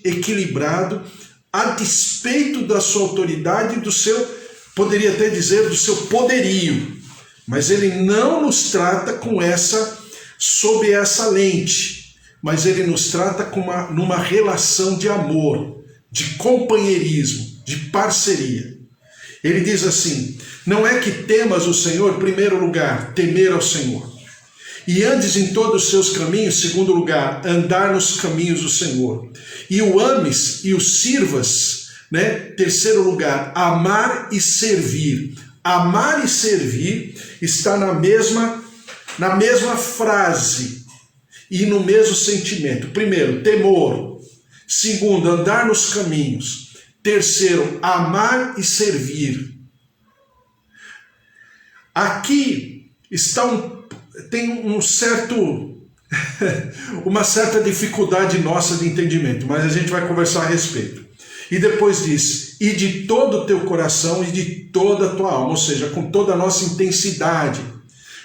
equilibrado, a despeito da sua autoridade e do seu, poderia até dizer, do seu poderio. Mas ele não nos trata sob essa lente, mas ele nos trata numa relação de amor, de companheirismo, de parceria. Ele diz assim: não é que temas o Senhor, em primeiro lugar, temer ao Senhor, e andes em todos os seus caminhos, segundo lugar, andar nos caminhos do Senhor, e o ames e o sirvas, né? Terceiro lugar, amar e servir. Amar e servir está na mesma frase e no mesmo sentimento. Primeiro, temor. Segundo, andar nos caminhos. Terceiro, amar e servir. Aqui tem uma certa dificuldade nossa de entendimento, mas a gente vai conversar a respeito. E depois diz: e de todo o teu coração e de toda a tua alma, ou seja, com toda a nossa intensidade,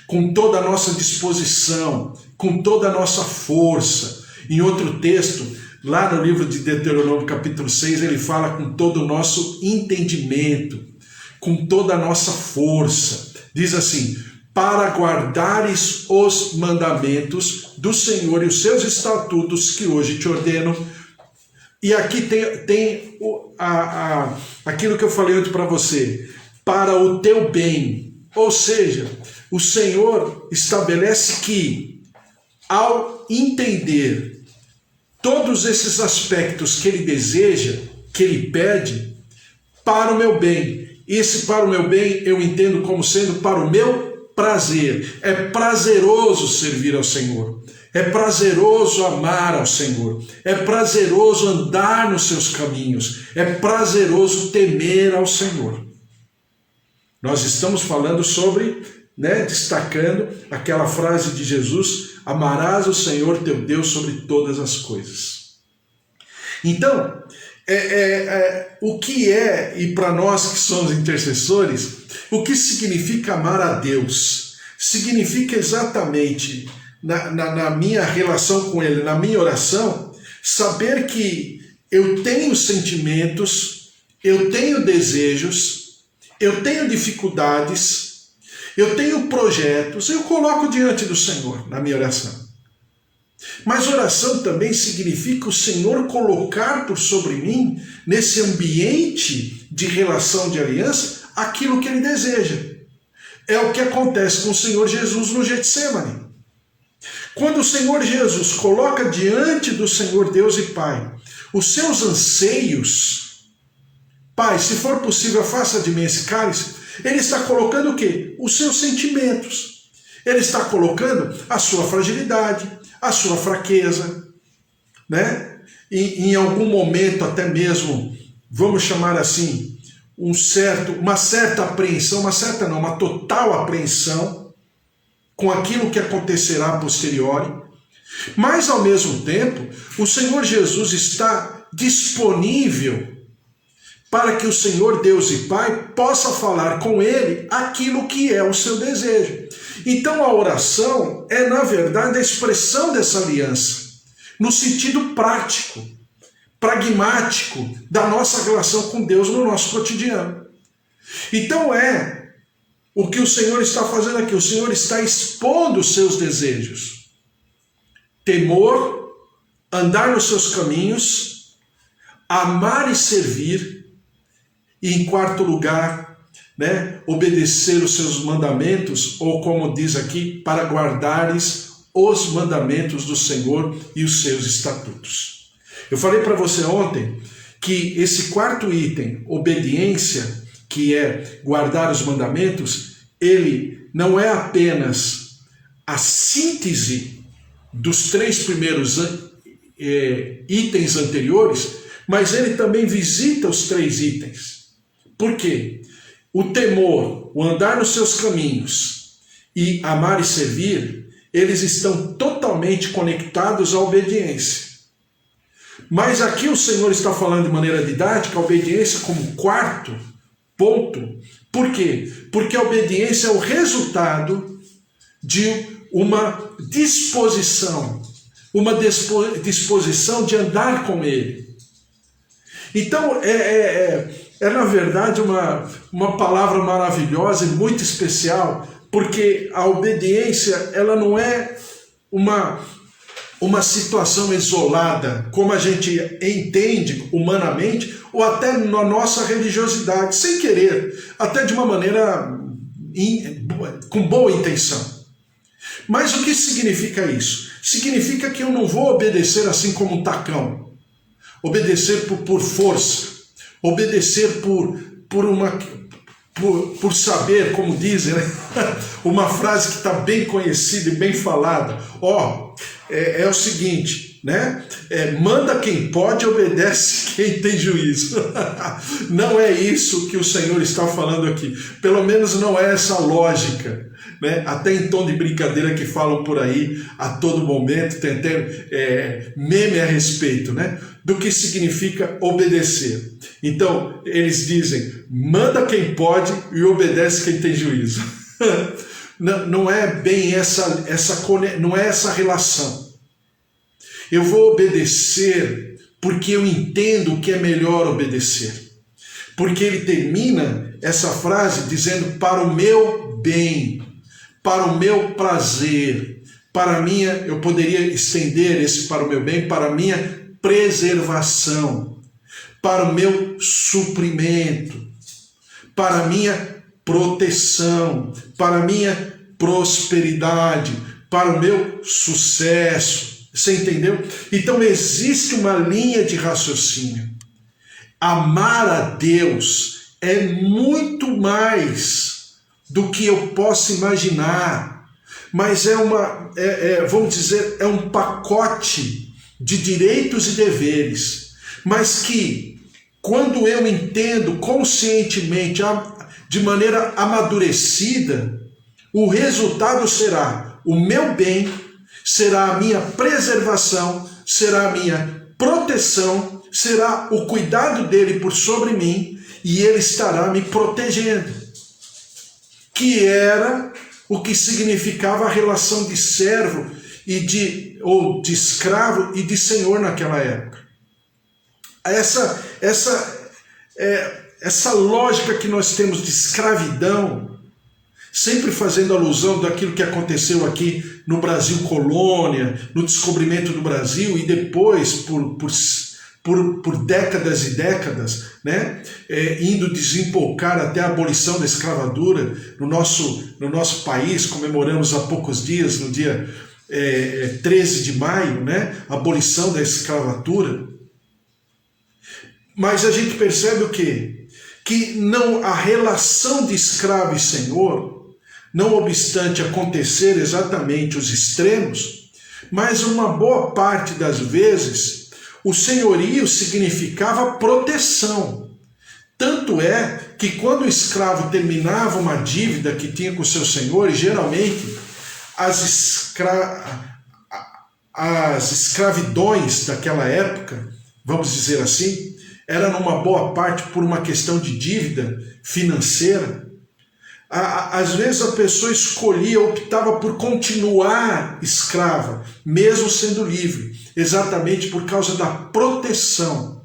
com toda a nossa disposição, com toda a nossa força. Em outro texto, lá no livro de Deuteronômio capítulo 6, ele fala com todo o nosso entendimento, com toda a nossa força. Diz assim: para guardares os mandamentos do Senhor e os seus estatutos que hoje te ordeno. E aqui tem aquilo que eu falei antes para você, para o teu bem. Ou seja, o Senhor estabelece que, ao entender todos esses aspectos que ele deseja, que ele pede, para o meu bem. Esse para o meu bem eu entendo como sendo para o meu prazer. É prazeroso servir ao Senhor. É prazeroso amar ao Senhor. É prazeroso andar nos seus caminhos. É prazeroso temer ao Senhor. Nós estamos falando sobre, destacando aquela frase de Jesus: amarás o Senhor teu Deus sobre todas as coisas. Então, o que é, e para nós que somos intercessores, o que significa amar a Deus? Significa exatamente, na minha relação com Ele, na minha oração, saber que eu tenho sentimentos, eu tenho desejos, eu tenho dificuldades, eu tenho projetos, eu coloco diante do Senhor na minha oração. Mas oração também significa o Senhor colocar por sobre mim, nesse ambiente de relação de aliança, aquilo que Ele deseja. É o que acontece com o Senhor Jesus no Getsêmani. Quando o Senhor Jesus coloca diante do Senhor Deus e Pai os seus anseios, Pai, se for possível, afasta de mim esse cálice, Ele está colocando o quê? Os seus sentimentos. Ele está colocando a sua fragilidade, a sua fraqueza, né? E em algum momento até mesmo, vamos chamar assim, uma certa apreensão, uma total apreensão com aquilo que acontecerá a posteriori. Mas ao mesmo tempo, o Senhor Jesus está disponível para que o Senhor Deus e Pai possa falar com ele aquilo que é o seu desejo. Então a oração é, na verdade, a expressão dessa aliança, no sentido prático, pragmático da nossa relação com Deus no nosso cotidiano. Então é o que o Senhor está fazendo aqui. O Senhor está expondo os seus desejos. Temor, andar nos seus caminhos, amar e servir, e em quarto lugar, obedecer os seus mandamentos, ou como diz aqui, para guardares os mandamentos do Senhor e os seus estatutos. Eu falei para você ontem que esse quarto item, obediência, que é guardar os mandamentos, ele não é apenas a síntese dos três primeiros itens anteriores, mas ele também visita os três itens. Por quê? O temor, o andar nos seus caminhos e amar e servir, eles estão totalmente conectados à obediência. Mas aqui o Senhor está falando de maneira didática a obediência como quarto ponto. Por quê? Porque a obediência é o resultado de uma disposição uma disposição de andar com Ele. Então, é na verdade uma palavra maravilhosa e muito especial, porque a obediência, ela não é uma situação isolada, como a gente entende humanamente, ou até na nossa religiosidade, sem querer, até de uma maneira com boa intenção. Mas o que significa isso? Significa que eu não vou obedecer assim como um tacão, obedecer por força, obedecer por saber, como dizem, né? Uma frase que está bem conhecida e bem falada. É o seguinte, né? Manda quem pode, obedece quem tem juízo. Não é isso que o Senhor está falando aqui. Pelo menos não é essa lógica, né? Até em tom de brincadeira que falam por aí a todo momento, tem até meme a respeito, né? Do que significa obedecer. Então, eles dizem, manda quem pode e obedece quem tem juízo. Não é bem não é essa relação. Eu vou obedecer porque eu entendo que é melhor obedecer. Porque ele termina essa frase dizendo, para o meu bem, para o meu prazer, eu poderia estender esse para o meu bem, para a minha preservação, para o meu suprimento, para a minha proteção, para a minha prosperidade, para o meu sucesso. Você entendeu? Então existe uma linha de raciocínio. Amar a Deus é muito mais do que eu posso imaginar, mas vamos dizer, é um pacote de direitos e deveres, mas que, quando eu entendo conscientemente, de maneira amadurecida, o resultado será o meu bem, será a minha preservação, será a minha proteção, será o cuidado dele por sobre mim, e ele estará me protegendo. Que era o que significava a relação de servo ou de escravo e de senhor naquela época. Essa lógica que nós temos de escravidão, sempre fazendo alusão daquilo que aconteceu aqui no Brasil colônia, no descobrimento do Brasil, e depois por décadas e décadas, né, indo desempolcar até a abolição da escravatura no nosso país. Comemoramos há poucos dias, no dia 13 de maio, né, a abolição da escravatura. Mas a gente percebe o quê? Que não, a relação de escravo e senhor, não obstante acontecer exatamente os extremos, mas uma boa parte das vezes o senhorio significava proteção. Tanto é que quando o escravo terminava uma dívida que tinha com o seu senhor, e geralmente as escravidões daquela época, vamos dizer assim, era numa boa parte por uma questão de dívida financeira. Às vezes a pessoa optava por continuar escrava, mesmo sendo livre, exatamente por causa da proteção,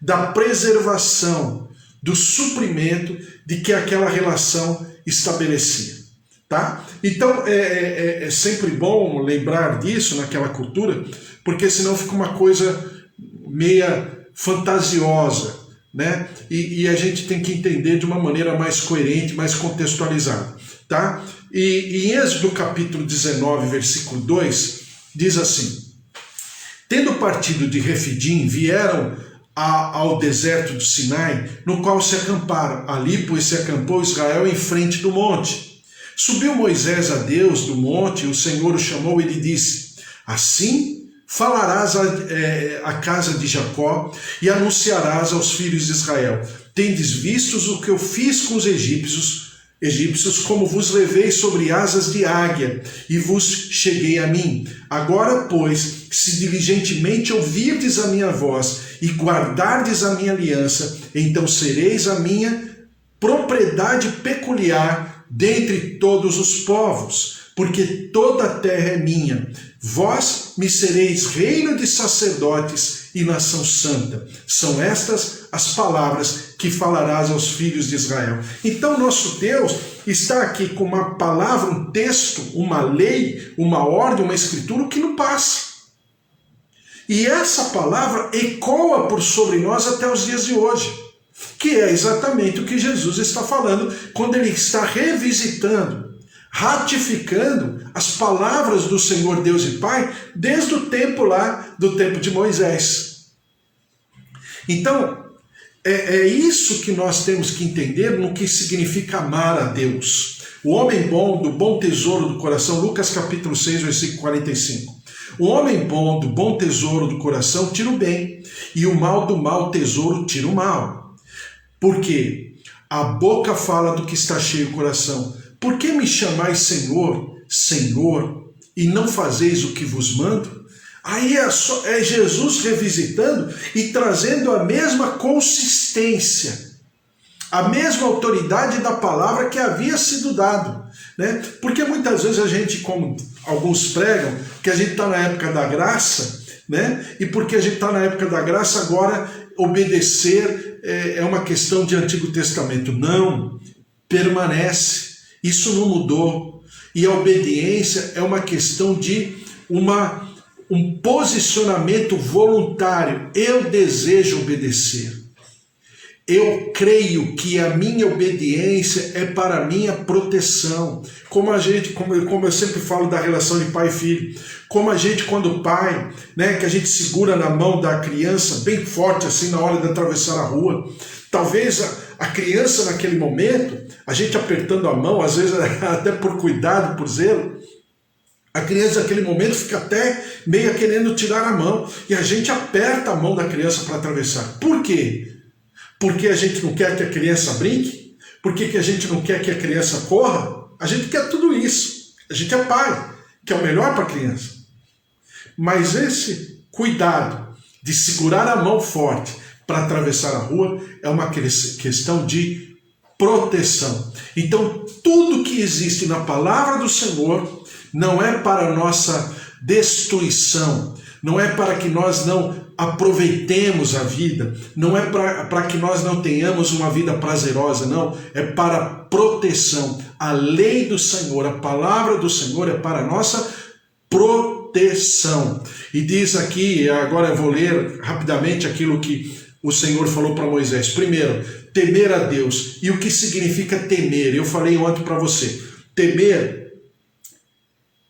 da preservação, do suprimento de que aquela relação estabelecia. Tá? Então é sempre bom lembrar disso naquela cultura, porque senão fica uma coisa meia fantasiosa, né? E a gente tem que entender de uma maneira mais coerente, mais contextualizada. Tá? E em Êxodo capítulo 19, versículo 2, diz assim: tendo partido de Refidim, vieram ao deserto do Sinai, no qual se acamparam. Ali, pois, se acampou Israel em frente do monte. Subiu Moisés a Deus do monte, e o Senhor o chamou e lhe disse: assim falarás à casa de Jacó e anunciarás aos filhos de Israel: tendes vistos o que eu fiz com os egípcios, como vos levei sobre asas de águia e vos cheguei a mim. Agora, pois, se diligentemente ouvirdes a minha voz e guardardes a minha aliança, então sereis a minha propriedade peculiar dentre todos os povos, porque toda a terra é minha. Vós me sereis reino de sacerdotes e nação santa. São estas as palavras que falarás aos filhos de Israel. Então nosso Deus está aqui com uma palavra, um texto, uma lei, uma ordem, uma escritura que não passa. E essa palavra ecoa por sobre nós até os dias de hoje, que é exatamente o que Jesus está falando quando ele está revisitando, ratificando as palavras do Senhor Deus e Pai desde o tempo lá, do tempo de Moisés. Então, é isso que nós temos que entender no que significa amar a Deus. O homem bom, do bom tesouro do coração, Lucas capítulo 6, versículo 45. O homem bom, do bom tesouro do coração, tira o bem, e o mal do mau tesouro tira o mal. Por quê? A boca fala do que está cheio o coração. Por que me chamais Senhor, Senhor, e não fazeis o que vos mando? Aí é Jesus revisitando e trazendo a mesma consistência, a mesma autoridade da palavra que havia sido dado, né? Porque muitas vezes a gente, como alguns pregam, que a gente está na época da graça, né? E porque a gente está na época da graça, agora obedecer é uma questão de Antigo Testamento. Não, permanece, isso não mudou. E a obediência é uma questão de um posicionamento voluntário. Eu desejo obedecer. Eu creio que a minha obediência é para a minha proteção. Como eu sempre falo da relação de pai e filho, como a gente, quando pai, né, que a gente segura na mão da criança bem forte assim na hora de atravessar a rua, talvez a criança naquele momento, a gente apertando a mão, às vezes até por cuidado, por zelo, a criança naquele momento fica até meio querendo tirar a mão, e a gente aperta a mão da criança para atravessar. Por quê? Porque a gente não quer que a criança brinque? Por que a gente não quer que a criança corra? A gente quer tudo isso. A gente é pai, que é o melhor para a criança. Mas esse cuidado de segurar a mão forte para atravessar a rua é uma questão de proteção. Então, tudo que existe na palavra do Senhor não é para nossa destruição, não é para que nós não aproveitemos a vida, não é para que nós não tenhamos uma vida prazerosa, não, é para proteção. A lei do Senhor, a palavra do Senhor é para a nossa proteção. E diz aqui, agora eu vou ler rapidamente aquilo que o Senhor falou para Moisés. Primeiro, temer a Deus. E o que significa temer? Eu falei ontem para você. Temer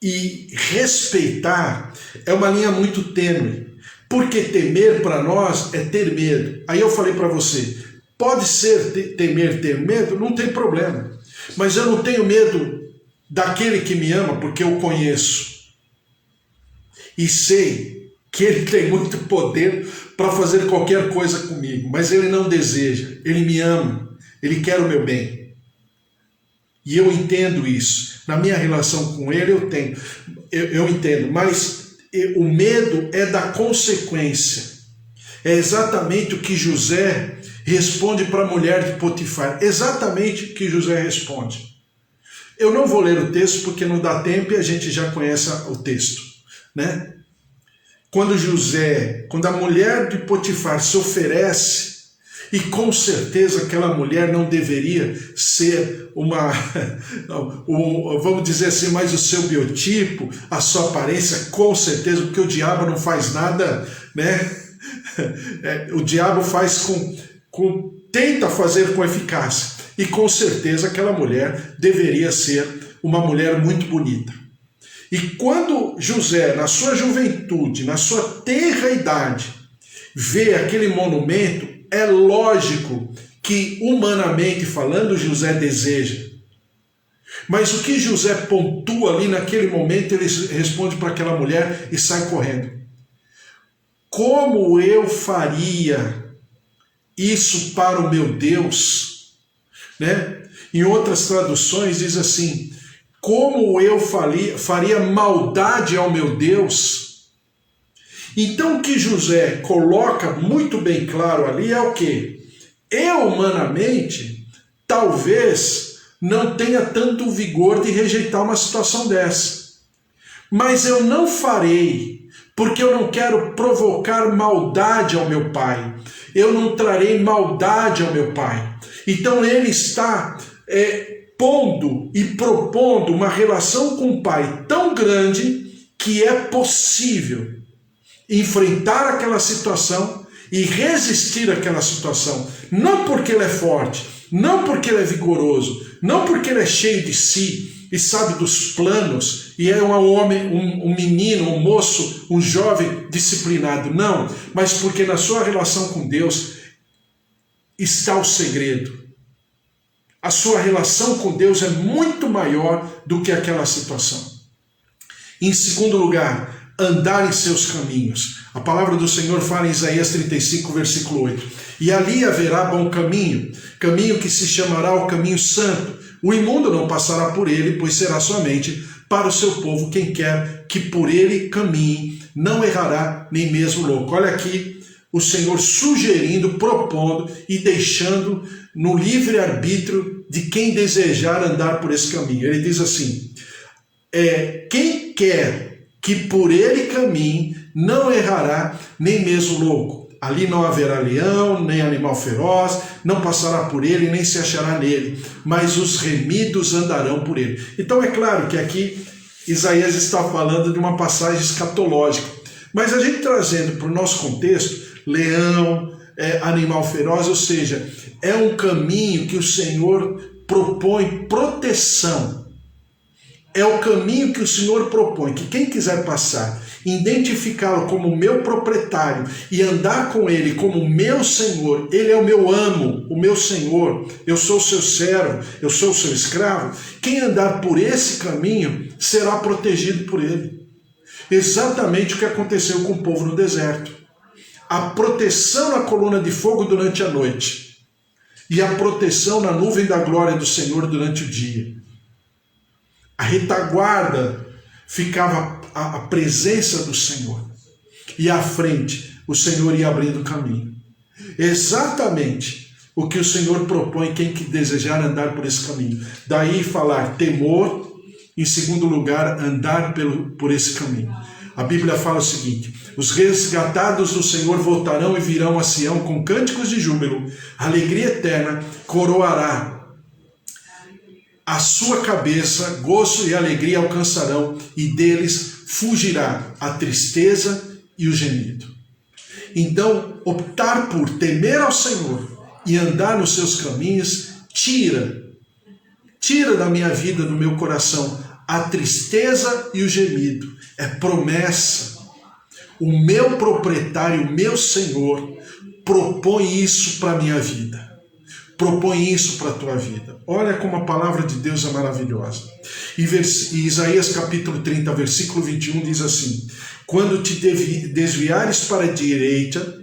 e respeitar é uma linha muito tênue. Porque temer para nós é ter medo. Aí eu falei para você, pode ser temer, ter medo, não tem problema. Mas eu não tenho medo daquele que me ama, porque eu conheço. E sei que ele tem muito poder para fazer qualquer coisa comigo. Mas ele não deseja, ele me ama, ele quer o meu bem. E eu entendo isso. Na minha relação com ele eu entendo, mas o medo é da consequência. É exatamente o que José responde para a mulher de Potifar. Exatamente o que José responde. Eu não vou ler o texto porque não dá tempo e a gente já conhece o texto, né? Quando a mulher de Potifar se oferece, e com certeza aquela mulher não deveria ser vamos dizer assim, mais o seu biotipo, a sua aparência, com certeza, porque o diabo não faz nada, né? O diabo faz tenta fazer com eficácia, e com certeza aquela mulher deveria ser uma mulher muito bonita. E quando José, na sua juventude, na sua tenra idade, vê aquele monumento, é lógico que, humanamente falando, José deseja. Mas o que José pontua ali naquele momento, ele responde para aquela mulher e sai correndo. Como eu faria isso para o meu Deus? Né? Em outras traduções diz assim, como eu faria maldade ao meu Deus? Então o que José coloca muito bem claro ali é o quê? Eu, humanamente, talvez não tenha tanto vigor de rejeitar uma situação dessa. Mas eu não farei, porque eu não quero provocar maldade ao meu pai. Eu não trarei maldade ao meu pai. Então ele está pondo e propondo uma relação com o pai tão grande que é possível enfrentar aquela situação e resistir àquela situação. Não porque ele é forte, não porque ele é vigoroso, não porque ele é cheio de si e sabe dos planos e é um homem, um menino, um moço, um jovem disciplinado, não, mas porque na sua relação com Deus está o segredo. A sua relação com Deus é muito maior do que aquela situação. Em segundo lugar, andar em seus caminhos. A palavra do Senhor fala em Isaías 35, versículo 8. E ali haverá bom caminho, caminho que se chamará o caminho santo. O imundo não passará por ele, pois será somente para o seu povo quem quer que por ele caminhe, não errará nem mesmo louco. Olha aqui o Senhor sugerindo, propondo e deixando no livre-arbítrio de quem desejar andar por esse caminho. Ele diz assim, quem quer que por ele caminhe, não errará nem mesmo louco. Ali não haverá leão, nem animal feroz, não passará por ele, nem se achará nele, mas os remidos andarão por ele. Então é claro que aqui Isaías está falando de uma passagem escatológica, mas a gente trazendo para o nosso contexto, leão, animal feroz, ou seja, é um caminho que o Senhor propõe proteção. É o caminho que o Senhor propõe, que quem quiser passar, identificá-lo como meu proprietário e andar com ele como meu Senhor, ele é o meu amo, o meu Senhor, eu sou o seu servo, eu sou o seu escravo, quem andar por esse caminho será protegido por ele. Exatamente o que aconteceu com o povo no deserto. A proteção na coluna de fogo durante a noite e a proteção na nuvem da glória do Senhor durante o dia. A retaguarda ficava a presença do Senhor. E à frente, o Senhor ia abrindo o caminho. Exatamente o que o Senhor propõe quem que desejar andar por esse caminho. Daí falar temor, em segundo lugar, andar por esse caminho. A Bíblia fala o seguinte, os resgatados do Senhor voltarão e virão a Sião com cânticos de júbilo. A alegria eterna coroará a sua cabeça, gozo e alegria alcançarão, e deles fugirá a tristeza e o gemido. Então, optar por temer ao Senhor e andar nos seus caminhos, tira da minha vida, do meu coração, a tristeza e o gemido. É promessa. O meu proprietário, o meu Senhor, propõe isso para a minha vida. Propõe isso para a tua vida. Olha como a palavra de Deus é maravilhosa. E Isaías capítulo 30, versículo 21 diz assim, quando te desviares para a direita,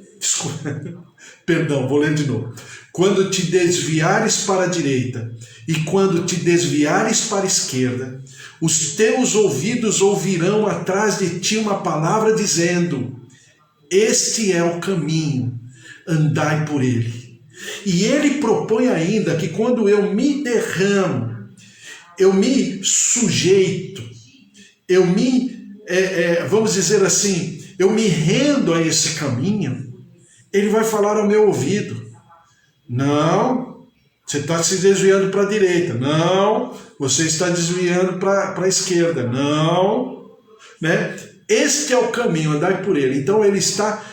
perdão, vou ler de novo. Quando te desviares para a direita e quando te desviares para a esquerda, os teus ouvidos ouvirão atrás de ti uma palavra dizendo, este é o caminho, andai por ele. E ele propõe ainda que quando eu me derramo, eu me sujeito, eu me, vamos dizer assim, eu me rendo a esse caminho, ele vai falar ao meu ouvido, não, você está se desviando para a direita, não, você está desviando para a esquerda, não, né? Este é o caminho, andai por ele. Então ele está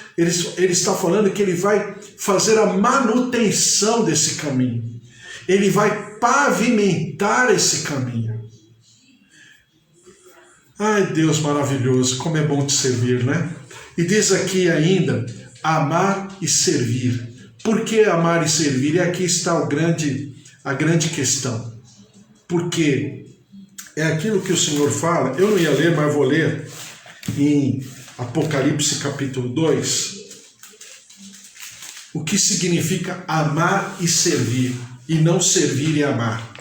falando que ele vai fazer a manutenção desse caminho. Ele vai pavimentar esse caminho. Ai, Deus maravilhoso, como é bom te servir, né? E diz aqui ainda, amar e servir. Por que amar e servir? E aqui está a grande questão. Porque é aquilo que o Senhor fala, eu não ia ler, mas vou ler em Apocalipse capítulo 2, o que significa amar e servir, e não servir e amar.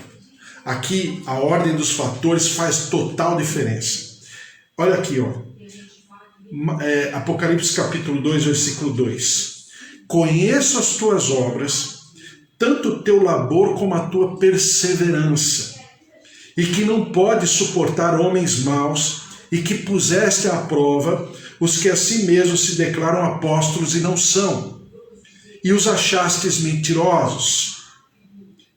Aqui a ordem dos fatores faz total diferença. Olha aqui, ó. Apocalipse capítulo 2, versículo 2. Conheço as tuas obras, tanto o teu labor como a tua perseverança, e que não pode suportar homens maus, e que puseste à prova os que a si mesmos se declaram apóstolos e não são, e os achastes mentirosos,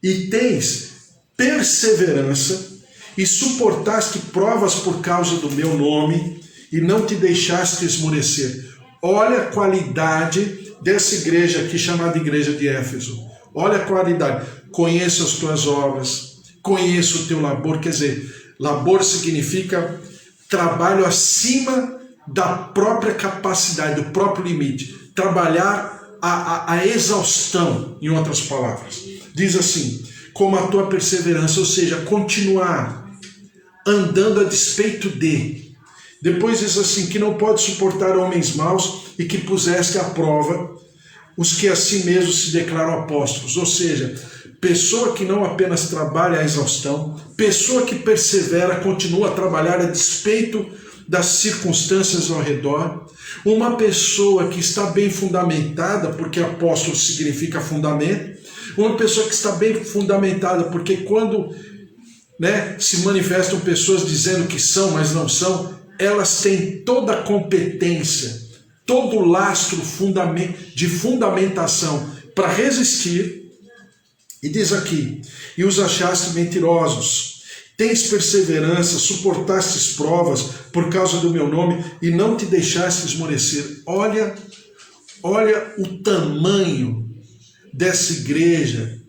e tens perseverança, e suportaste provas por causa do meu nome, e não te deixaste esmorecer. Olha a qualidade dessa igreja aqui, chamada Igreja de Éfeso. Olha a qualidade. Conheço as tuas obras, conheço o teu labor. Quer dizer, labor significa trabalho acima da própria capacidade, do próprio limite. Trabalhar a exaustão, em outras palavras. Diz assim, como a tua perseverança, ou seja, continuar andando a despeito de. Depois diz assim, que não pode suportar homens maus e que puseste à prova os que a si mesmos se declaram apóstolos. Ou seja, pessoa que não apenas trabalha a exaustão, pessoa que persevera, continua a trabalhar a despeito das circunstâncias ao redor, uma pessoa que está bem fundamentada, porque apóstolo significa fundamento, uma pessoa que está bem fundamentada, porque quando se manifestam pessoas dizendo que são, mas não são, elas têm toda a competência, todo o lastro de fundamentação para resistir. E diz aqui, e os achaste mentirosos, tens perseverança, suportastes provas por causa do meu nome e não te deixaste esmorecer. Olha o tamanho dessa igreja,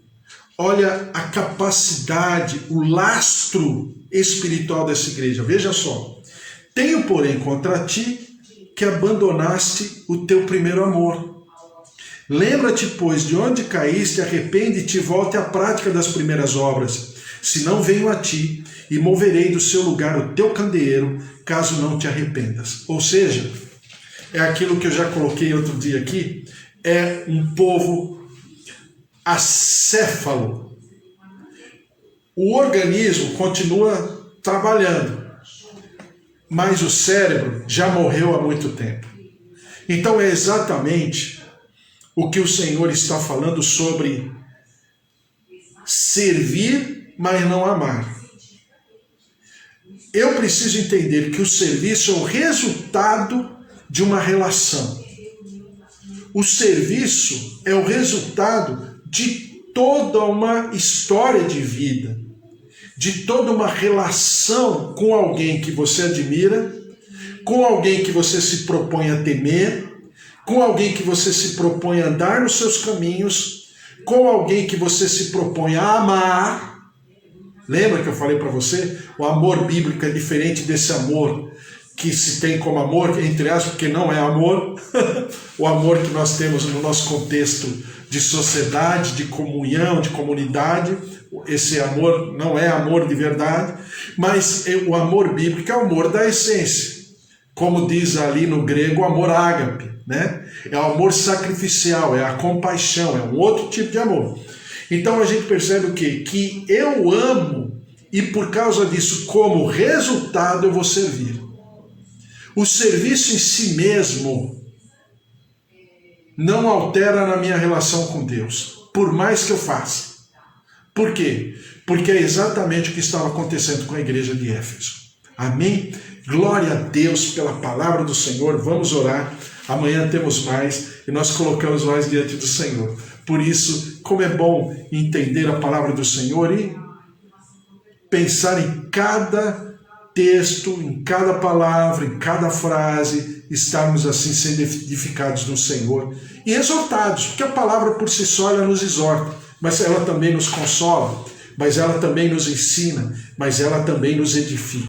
olha a capacidade, o lastro espiritual dessa igreja. Veja só. Tenho, porém, contra ti que abandonaste o teu primeiro amor. Lembra-te, pois, de onde caíste, arrepende-te e volte à prática das primeiras obras. Senão venho a ti e moverei do seu lugar o teu candeeiro, caso não te arrependas. Ou seja, é aquilo que eu já coloquei outro dia aqui, é um povo acéfalo. O organismo continua trabalhando, mas o cérebro já morreu há muito tempo. Então é exatamente o que o Senhor está falando sobre servir, mas não amar. Eu preciso entender que o serviço é o resultado de uma relação. O serviço é o resultado de toda uma história de vida, de toda uma relação com alguém que você admira, com alguém que você se propõe a temer, com alguém que você se propõe a andar nos seus caminhos, com alguém que você se propõe a amar. Lembra que eu falei para você? O amor bíblico é diferente desse amor que se tem como amor, entre aspas, porque não é amor. O amor que nós temos no nosso contexto de sociedade, de comunhão, de comunidade. Esse amor não é amor de verdade, mas o amor bíblico é o amor da essência. Como diz ali no grego, o amor ágape, É o amor sacrificial, é a compaixão, é um outro tipo de amor. Então a gente percebe o quê? Que eu amo e por causa disso, como resultado, eu vou servir. O serviço em si mesmo não altera na minha relação com Deus, por mais que eu faça. Por quê? Porque é exatamente o que estava acontecendo com a igreja de Éfeso. Amém? Glória a Deus pela palavra do Senhor. Vamos orar. Amanhã temos mais e nós colocamos mais diante do Senhor. Por isso, como é bom entender a palavra do Senhor e pensar em cada texto, em cada palavra, em cada frase, estarmos assim sendo edificados no Senhor e exortados, porque a palavra por si só ela nos exorta, mas ela também nos consola, mas ela também nos ensina, mas ela também nos edifica.